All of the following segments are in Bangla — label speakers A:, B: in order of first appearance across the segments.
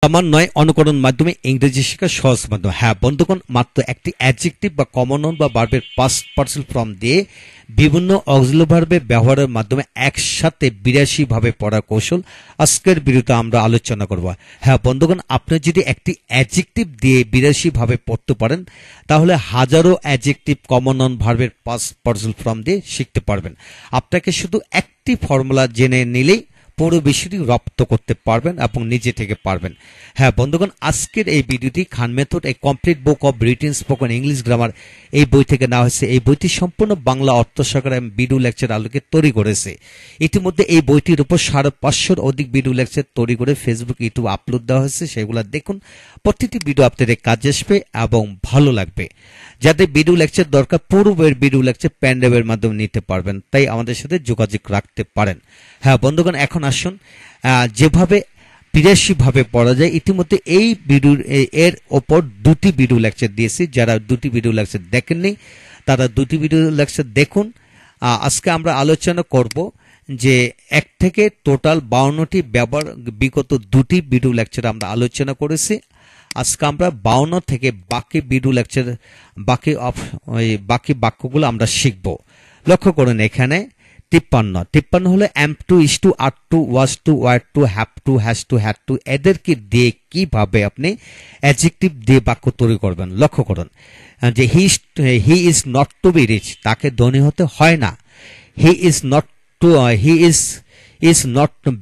A: ক্রমান্বয়ে অনুকরণ মাধ্যমে ইংরেজি শেখা সহজ মাধ্যম। হ্যাঁ বন্ধুগণ, মাত্র একটি অ্যাডজেক্টিভ বা কমন নাউন বা ভার্বের পাস্ট পার্সেল ফর্ম দিয়ে বিভিন্ন অক্সিলারি ভার্বের ব্যবহারের মাধ্যমে একসাথে ৮২ ভাবে পড়ার কৌশল আজকের ভিডিওতে আমরা আলোচনা করব। হ্যাঁ বন্ধুগণ, আপনি যদি একটি অ্যাডজেক্টিভ দিয়ে ৮২ ভাবে পড়তে পারেন তাহলে হাজারো অ্যাডজেক্টিভ কমন নাউন ভার্বের পাস্ট পার্সেল ফর্ম দিয়ে শিখতে পারবেন। আপনাকে শুধু একটি ফর্মুলা জেনে নিলেই পুরো বিষয়টি রপ্ত করতে পারবেন এবং নিজে থেকে পারবেন। হ্যাঁ বন্ধুগণ, আজকের এই ভিডিওটি Khan method a complete book of written spoken English grammar এই বই থেকে নেওয়া হয়েছে। এই বইটি সম্পূর্ণ বাংলা অর্থ সহকারে ভিডিও লেকচার আলোকে তৈরি করেছে। ইতিমধ্যে এই বইটির উপর ৫৫০র অধিক ভিডিও লেকচার তৈরি করে ফেসবুক ইউটিউব আপলোড দেওয়া হয়েছে। সেগুলো দেখুন, প্রতিটি ভিডিও আপনাদের কাজে আসবে এবং ভালো লাগবে। যাদের ভিডিও লেকচার দরকার পূর্বের ভিডিও লেকচার পেনড্রাইভের মাধ্যমে নিতে পারবেন, তাই আমাদের সাথে যোগাযোগ রাখতে পারেন। হ্যাঁ বন্ধুগণ, এখন আসুন যেভাবে ৮২ ভাবে পড়া যায় ইতিমধ্যে এই ভিডিও এর ওপর দুটি ভিডিও লেকচার দিয়েছি। যারা দুটি ভিডিও লেকচার দেখেননি তারা দুটি ভিডিও লেকচার দেখুন। আজকে আমরা আলোচনা করব যে এক থেকে টোটাল ৫২টি ব্যবহার বিগত দুটি ভিডিও লেকচার আমরা আলোচনা করেছি। আজকে আমরা ৫২ থেকে বাকি ভিডিও লেকচার বাকি বাক্যগুলো আমরা শিখব। লক্ষ্য করুন এখানে ৫৩ হলো am to, is to, are to, was to, were to, have to, has to, had to, এদেরকে দিয়ে কিভাবে আপনি অ্যাডজেক্টিভ দিয়ে বাক্য তৈরি করবেন। লক্ষ্য করুন যে he is not to be rich, তাকে ধনী হতে হয় না। He is not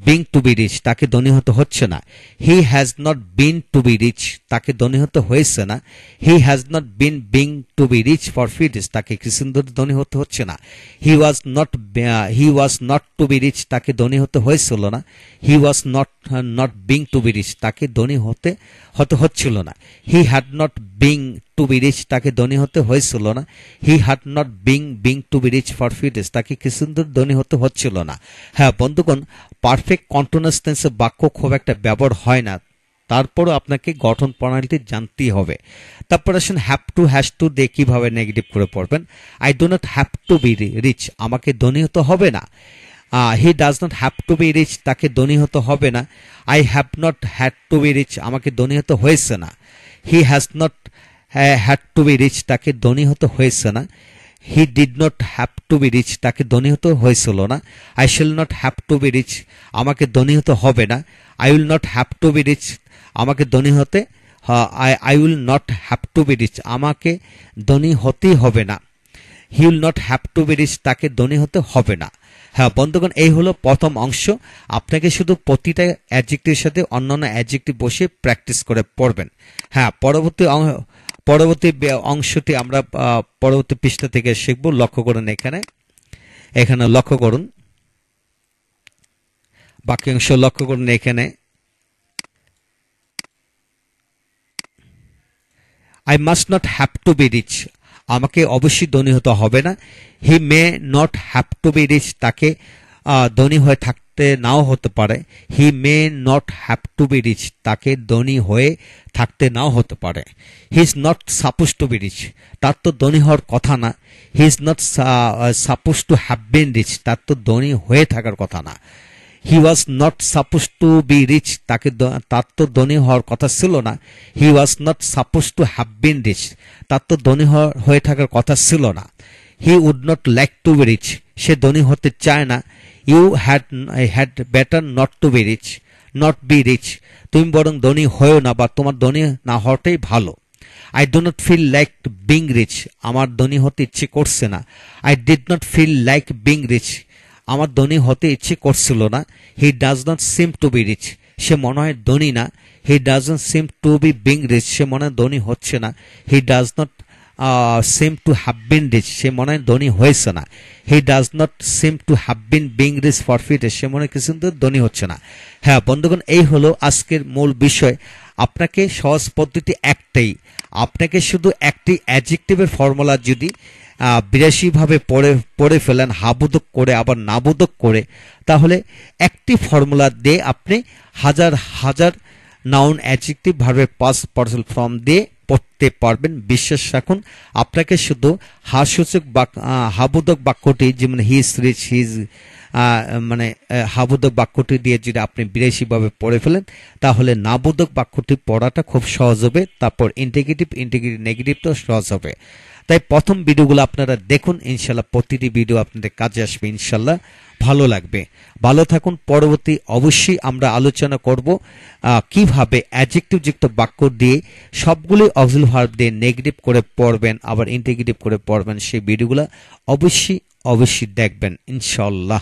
A: being to be rich, তাকে ধনী হতে হচ্ছে না। He has not been to be rich, তাকে ধনী হতে হয়েছে না। He has not been being to be rich for few days, তাকে কিছুদিন ধরে ধনী হতে হচ্ছে না। He was not to be rich, তাকে ধনী হতে হয়েছিল না। He was not being to be rich, তাকে ধনী হতে হচ্ছিল না। He had not being to be rich, তাকে ধনী হতে হয়েছিল না। He had not being to be rich for few days, তাকে কিছুদিন ধরে ধনী হতে হচ্ছিল না। হ্যাঁ বন্ধুগণ, পারফেক্ট কন্টিনিউয়াস টেন্সে বাক্য খুব একটা ব্যবহার হয় না, তারপরও আপনাকে গঠন প্রণালীটি জানতেই হবে। তারপর আসুন হ্যাভ টু, হ্যাজ টু দিয়ে কিভাবে নেগেটিভ করে পড়বেন। I do not have to be rich, আমাকে ধনী হতে হবে না। He does not have to be rich, তাকে ধনী হতে হবে না। I have not had to be rich, আমাকে ধনী হতে হয়েছে না। He has not had to be rich, তাকে ধনী হতে হয়েছে না। He did not have to be rich, তাকে ধনী হতে হয়েছিল না। I shall not have to be rich, আমাকে ধনী হতে হবে না। I will not have to be rich, আমাকে ধনী হতে I will not have to be rich, আমাকে ধনী হতেই হবে না। He will not have to be rich, তাকে ধনী হতে হবে না। হ্যাঁ বন্ধুগণ, এই হলো প্রথম অংশ। আপনাকে শুধু প্রতিটা অ্যাডজেক্টিভের সাথে অন্যান্য অ্যাডজেক্টিভ বসে প্র্যাকটিস করে পড়বেন। হ্যাঁ, পরবর্তী অংশটি আমরা পরবর্তী পৃষ্ঠা থেকে শিখব। লক্ষ্য করুন এখানে লক্ষ্য করুন বাক্যাংশ, লক্ষ্য করুন এখানে I must not have to be rich, আমাকে অবশ্যই ধনী হতে হবে না। He may not have to be rich, তাকে ধনী হয়ে থাকতে নাও হতে পারে। He may not have to be rich, তাকে ধনী হয়ে থাকতে নাও হতে পারে। He is not suppose to be rich, তার তো ধনী হওয়ার কথা না। He is not suppose to have been rich, তার তো ধনী হয়ে থাকার কথা না। He was not suppose to be rich, তার তো ধনী হওয়ার কথা ছিল না। He was not suppose to have been rich, তার তো ধনী হয়ে থাকার কথা ছিল না। He would not like to be rich, সে ধনী হতে চায় না। You had better not to be rich, not be rich, তুমি বরং ধনী হয়েও না বা তোমার ধনী না হওয়াটাই ভালো। I do not feel like being rich, আমার ধনী হতে ইচ্ছে করছে না। I did not feel like being rich, আমার ধনী হতে ইচ্ছে করছিল না। He does not seem to be rich, সে মনে হয় ধনী না। He does not seem to be being rich, সে মনে হয় ধনী হচ্ছে না। He does not seem to have been rich, সে মনে হয় ধনী হয়েছে না। He does not seem to have been being rich for few days, সে মনে হয় কিছু ধনী হচ্ছে না। হ্যাঁ বন্ধুগণ, এই হলো আজকের মূল বিষয়। আপনাকে সহজ পদ্ধতি একটাই, আপনাকে শুধু একটি অ্যাডজেক্টিভের ফর্মুলা যদি ৮২ ভাবে পড়ে ফেলেন, হাবোধক করে আবার নাবোধক করে, তাহলে একটি ফর্মুলা দিয়ে আপনি হাজার হাজার নাউন অ্যাডজেক্টিভ ভার্বের পাস্ট পার্সেল ফর্ম দিয়ে পড়তে পারবেন। বিশ্বাস রাখুন, আপনাকে শুধু হাবোধক বাক্যটি যেমন he is rich, he is মানে হাবোধক বাক্যটি দিয়ে যদি আপনি বিদেশিভাবে পড়ে ফেলেন তাহলে নাবোধক বাক্যটি পড়াটা খুব সহজ হবে, তারপর ইন্টিগ্রেটিভ নেগেটিভটাও সহজ হবে। তাই প্রথম ভিডিওগুলো আপনারা দেখুন, ইনশাল্লাহ প্রতিটি ভিডিও আপনাদের কাজে আসবে, ইনশাল্লাহ ভালো লাগবে। ভালো থাকুন। পরবর্তী অবশ্যই আমরা আলোচনা করব কিভাবে অ্যাডজেক্টিভ যুক্ত বাক্য দিয়ে সবগুলি অক্সিলারি ভার্ব দিয়ে নেগেটিভ করে পড়বেন আবার ইন্টিগ্রেটিভ করে পড়বেন, সেই ভিডিওগুলো অবশ্যই দেখবেন ইনশাল্লাহ।